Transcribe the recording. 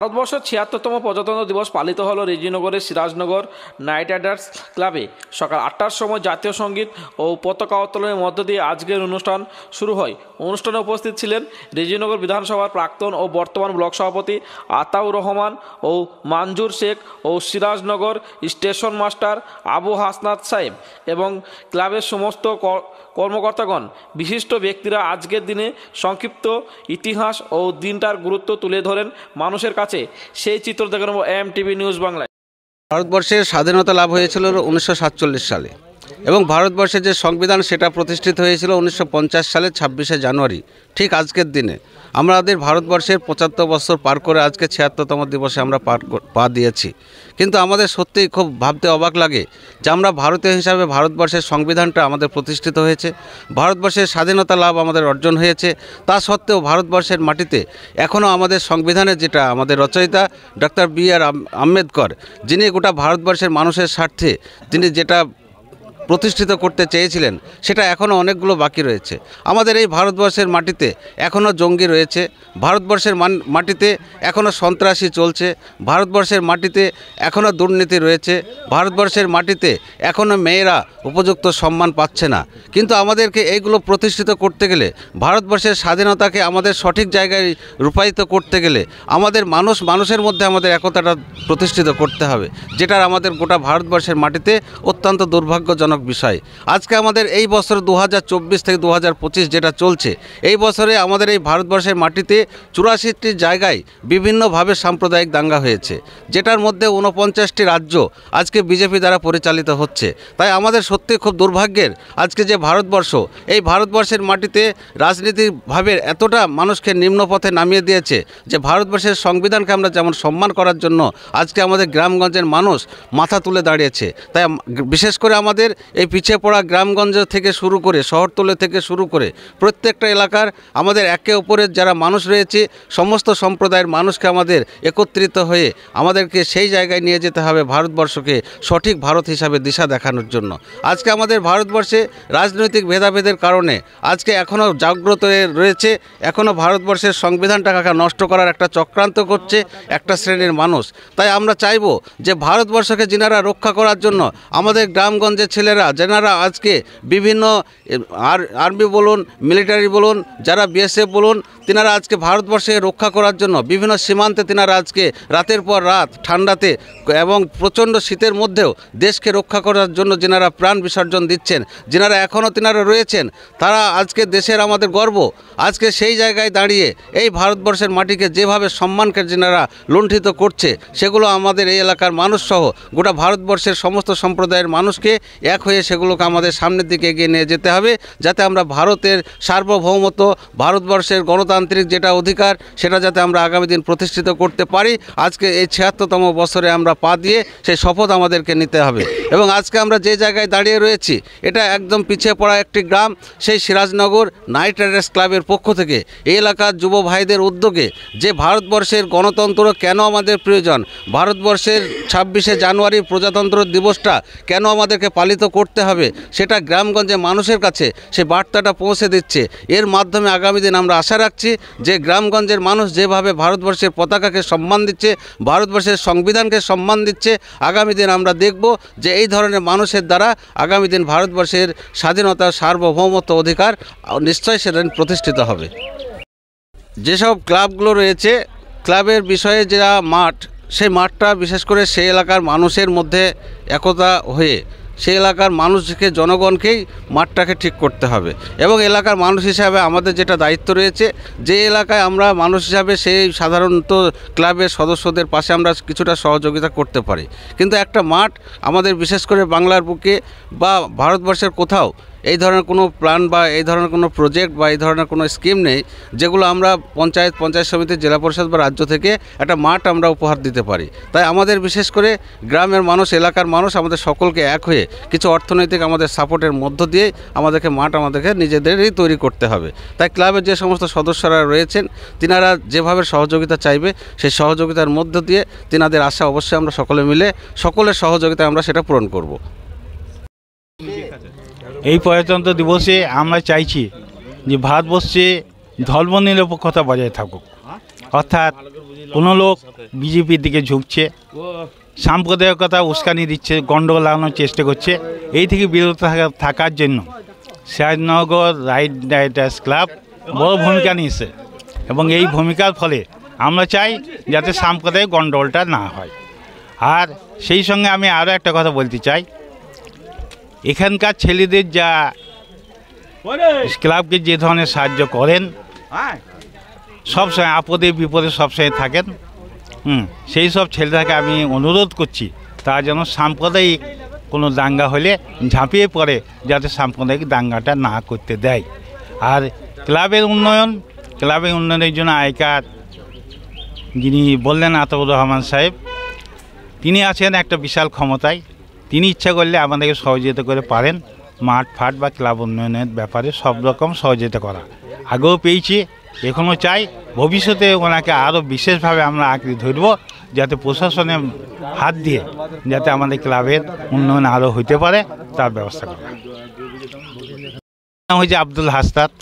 ভারতবর্ষের ৭৬তম প্রজাতন্ত্র দিবস পালিত হলো রেজিনগরের সিরাজনগর নাইট রাইডার্স ক্লাবে। সকাল ৮টার সময় জাতীয় সঙ্গীত ও পতাকা উত্তোলনের মধ্য দিয়ে আজকের অনুষ্ঠান শুরু হয়। অনুষ্ঠানে উপস্থিত ছিলেন রেজিনগর বিধানসভার প্রাক্তন ও বর্তমান ব্লক সভাপতি আতাউর রহমান ও মঞ্জুর শেখ ও সিরাজনগর স্টেশন মাস্টার আবু হাসনাত সাহেব এবং ক্লাবের সমস্ত কর্মকর্তাগণ। বিশিষ্ট ব্যক্তিরা আজকের দিনে সংক্ষিপ্ত ইতিহাস ও দিনটার গুরুত্ব তুলে ধরেন মানুষের কাছে। সেই চিত্র দেখে নেব এমটিভি নিউজ বাংলায়। ভারতবর্ষের স্বাধীনতা লাভ হয়েছিল 1947 সালে এবং ভারতবর্ষের যে সংবিধান সেটা প্রতিষ্ঠিত হয়েছিল 1950 সালের 26শে জানুয়ারি। ঠিক আজকের দিনে আমাদের ভারতবর্ষের 75 বছর পার করে আজকে ৭৬তম দিবসে আমরা পা দিয়েছি। কিন্তু আমাদের সত্যিই খুব ভাবতে অবাক লাগে যে আমরা ভারতীয় হিসাবে ভারতবর্ষের সংবিধানটা আমাদের প্রতিষ্ঠিত হয়েছে, ভারতবর্ষের স্বাধীনতা লাভ আমাদের অর্জন হয়েছে, তা সত্ত্বেও ভারতবর্ষের মাটিতে এখনও আমাদের সংবিধানের যেটা আমাদের রচয়িতা ডক্টর বি.আর. আম্বেদকর, যিনি গোটা ভারতবর্ষের মানুষের স্বার্থে তিনি যেটা প্রতিষ্ঠিত করতে চেয়েছিলেন সেটা এখনও অনেকগুলো বাকি রয়েছে। আমাদের এই ভারতবর্ষের মাটিতে এখনও জঙ্গি রয়েছে, ভারতবর্ষের মাটিতে এখনও সন্ত্রাসী চলছে, ভারতবর্ষের মাটিতে এখনও দুর্নীতি রয়েছে, ভারতবর্ষের মাটিতে এখনও মেয়েরা উপযুক্ত সম্মান পাচ্ছে না। কিন্তু আমাদেরকে এইগুলো প্রতিষ্ঠিত করতে গেলে, ভারতবর্ষের স্বাধীনতাকে আমাদের সঠিক জায়গায় রূপায়িত করতে গেলে আমাদের মানুষের মধ্যে আমাদের একতাটা প্রতিষ্ঠিত করতে হবে, যেটার আমাদের গোটা ভারতবর্ষের মাটিতে অত্যন্ত দুর্ভাগ্যজনক বিষয়। আজকে আমাদের এই বছর 2024 থেকে 2025 যেটা চলছে, এই বছরে আমাদের এই ভারতবর্ষের মাটিতে 84টি জায়গায় বিভিন্নভাবে সাম্প্রদায়িক দাঙ্গা হয়েছে, যেটার মধ্যে 49টি রাজ্য আজকে বিজেপি দ্বারা পরিচালিত হচ্ছে। তাই আমাদের সত্যি খুব দুর্ভাগ্যের আজকে যে ভারতবর্ষ, এই ভারতবর্ষের মাটিতে রাজনীতিভাবে এতটা মানুষকে নিম্নপথে নামিয়ে দিয়েছে যে ভারতবর্ষের সংবিধানকে আমরা যেমন সম্মান করার জন্য আজকে আমাদের গ্রামগঞ্জের মানুষ মাথা তুলে দাঁড়িয়েছে। তাই বিশেষ করে আমাদের এই পিছিয়ে পড়া গ্রামগঞ্জ থেকে শুরু করে শহরতলি থেকে শুরু করে প্রত্যেকটা এলাকার আমাদের একে অপরের যারা মানুষ রয়েছে, সমস্ত সম্প্রদায়ের মানুষকে আমাদের একত্রিত হয়ে আমাদেরকে সেই জায়গায় নিয়ে যেতে হবে ভারতবর্ষকে সঠিক ভারত হিসাবে দিশা দেখানোর জন্য। আজকে আমাদের ভারতবর্ষে রাজনৈতিক ভেদাভেদের কারণে আজকে এখনও জাগ্রত রয়েছে, এখনও ভারতবর্ষের সংবিধানটাকে নষ্ট করার একটা চক্রান্ত করছে একটা শ্রেণীর মানুষ। তাই আমরা চাইব যে ভারতবর্ষকে যিনারা রক্ষা করার জন্য আমাদের গ্রামগঞ্জের ছেলেরা, যারা আজকে বিভিন্ন আর্মি বলুন, মিলিটারি বলুন, যারা বিএসএফ বলুন, তিনারা আজকে ভারতবর্ষে রক্ষা করার জন্য বিভিন্ন সীমান্তে তিনারা আজকে রাতের পর রাত ঠান্ডাতে এবং প্রচণ্ড শীতের মধ্যেও দেশকে রক্ষা করার জন্য যিনারা প্রাণ বিসর্জন দিচ্ছেন, যিনারা এখনও তিনারা রয়েছেন, তারা আজকে দেশের আমাদের গর্ব। আজকে সেই জায়গায় দাঁড়িয়ে এই ভারতবর্ষের মাটিকে যেভাবে সম্মানকে যিনারা লুণ্ঠিত করছে, সেগুলো আমাদের এই এলাকার মানুষসহ গোটা ভারতবর্ষের সমস্ত সম্প্রদায়ের মানুষকে এক হয়ে সেগুলোকে আমাদের সামনের দিকে এগিয়ে নিয়ে যেতে হবে, যাতে আমরা ভারতের সার্বভৌমত্ব, ভারতবর্ষের গণতান্ত্রিক যেটা অধিকার, সেটা যাতে আমরা আগামী দিন প্রতিষ্ঠিত করতে পারি। আজকে এই ৭৬তম বছরে আমরা পা দিয়ে সেই শপথ আমাদেরকে নিতে হবে। এবং আজকে আমরা যে জায়গায় দাঁড়িয়ে রয়েছি এটা একদম পিছিয়ে পড়া একটি গ্রাম। সেই সিরাজনগর নাইট রাইডার্স ক্লাবের পক্ষ থেকে এই এলাকার যুব ভাইদের উদ্যোগে যে ভারতবর্ষের গণতন্ত্র কেন আমাদের প্রয়োজন, ভারতবর্ষের 26শে জানুয়ারি প্রজাতন্ত্র দিবসটা কেন আমাদেরকে পালিত করতে হবে, সেটা গ্রামগঞ্জে মানুষের কাছে সে বার্তাটা পৌঁছে দিচ্ছে। এর মাধ্যমে আগামী দিন আমরা আশা রাখছি যে গ্রামগঞ্জের মানুষ যেভাবে ভারতবর্ষের পতাকাকে সম্মান দিচ্ছে, ভারতবর্ষের সংবিধানকে সম্মান দিচ্ছে, আগামী দিন আমরা দেখব যে এই ধরনের মানুষের দ্বারা আগামী দিন ভারতবর্ষের স্বাধীনতা, সার্বভৌমত্ব অধিকার নিশ্চয়ই সেটা প্রতিষ্ঠিত হবে। যেসব ক্লাবগুলো রয়েছে, ক্লাবের বিষয়ে যা মাঠ, সেই মাঠটা বিশেষ করে সেই এলাকার মানুষের মধ্যে একতা হয়ে সেই এলাকার মানুষকে, জনগণকেই মাঠটাকে ঠিক করতে হবে। এবং এলাকার মানুষ হিসাবে আমাদের যেটা দায়িত্ব রয়েছে, যে এলাকায় আমরা মানুষ হিসাবে সেই সাধারণত ক্লাবের সদস্যদের পাশে আমরা কিছুটা সহযোগিতা করতে পারি। কিন্তু একটা মাঠ আমাদের বিশেষ করে বাংলার বুকে বা ভারতবর্ষের কোথাও এই ধরনের কোনো প্ল্যান বা এই ধরনের কোনো প্রজেক্ট বা এই ধরনের কোনো স্কিম নেই যেগুলো আমরা পঞ্চায়েত সমিতি, জেলা পরিষদ বা রাজ্য থেকে একটা মাঠ আমরা উপহার দিতে পারি। তাই আমাদের বিশেষ করে গ্রামের মানুষ, এলাকার মানুষ আমাদের সকলকে এক হয়ে কিছু অর্থনৈতিক আমাদের সাপোর্টের মধ্য দিয়ে আমাদেরকে মাঠ আমাদেরকে নিজেদেরই তৈরি করতে হবে। তাই ক্লাবের যে সমস্ত সদস্যরা রয়েছেন তিনারা যেভাবে সহযোগিতা চাইবে সেই সহযোগিতার মধ্য দিয়ে তিনাদের আশা অবশ্যই আমরা সকলে মিলে সকলের সহযোগিতায় আমরা সেটা পূরণ করব। এই প্রজাতন্ত্র দিবসে আমরা চাইছি যে ভারতবর্ষে ধর্মনিরপেক্ষতা বজায় থাকুক, অর্থাৎ কোনো লোক বিজেপির দিকে ঝুঁকছে, সাম্প্রদায়িকতা উস্কানি দিচ্ছে, গণ্ডগোল লাগানোর চেষ্টা করছে। এই থেকে বিরত থাকার জন্য সিরাজনগর রাইডার্স ক্লাব বড় ভূমিকা নিয়েছে এবং এই ভূমিকার ফলে আমরা চাই যাতে সাম্প্রদায়িক গণ্ডগোলটা না হয়। আর সেই সঙ্গে আমি আরও একটা কথা বলতে চাই, এখানকার ছেলেদের যা ক্লাবকে যে ধরনের সাহায্য করেন, সবসময় আপদে বিপদে সবসময় থাকেন, সেই সব ছেলেটাকে আমি অনুরোধ করছি তারা যেন সাম্প্রদায়িক কোনো দাঙ্গা হলে ঝাঁপিয়ে পড়ে, যাতে সাম্প্রদায়িক দাঙ্গাটা না করতে দেয়। আর ক্লাবের উন্নয়নের জন্য আয়কার যিনি বললেন আতাউর রহমান সাহেব, তিনি আছেন একটা বিশাল ক্ষমতায়। তিনি ইচ্ছা করলে আমাদেরকে সহযোগিতা করে পারেন মাঠ ফাট বা ক্লাব উন্নয়নের ব্যাপারে সব রকম সহযোগিতা করা। আগেও পেয়েছি, এখনও চাই, ভবিষ্যতে ওনাকে আরও বিশেষভাবে আমরা আঁকড়ে ধরব, যাতে প্রশাসনের হাত দিয়ে যাতে আমাদের ক্লাবের উন্নয়ন আরও হতে পারে তার ব্যবস্থা করা। নাম হচ্ছে আব্দুল হাসনাত।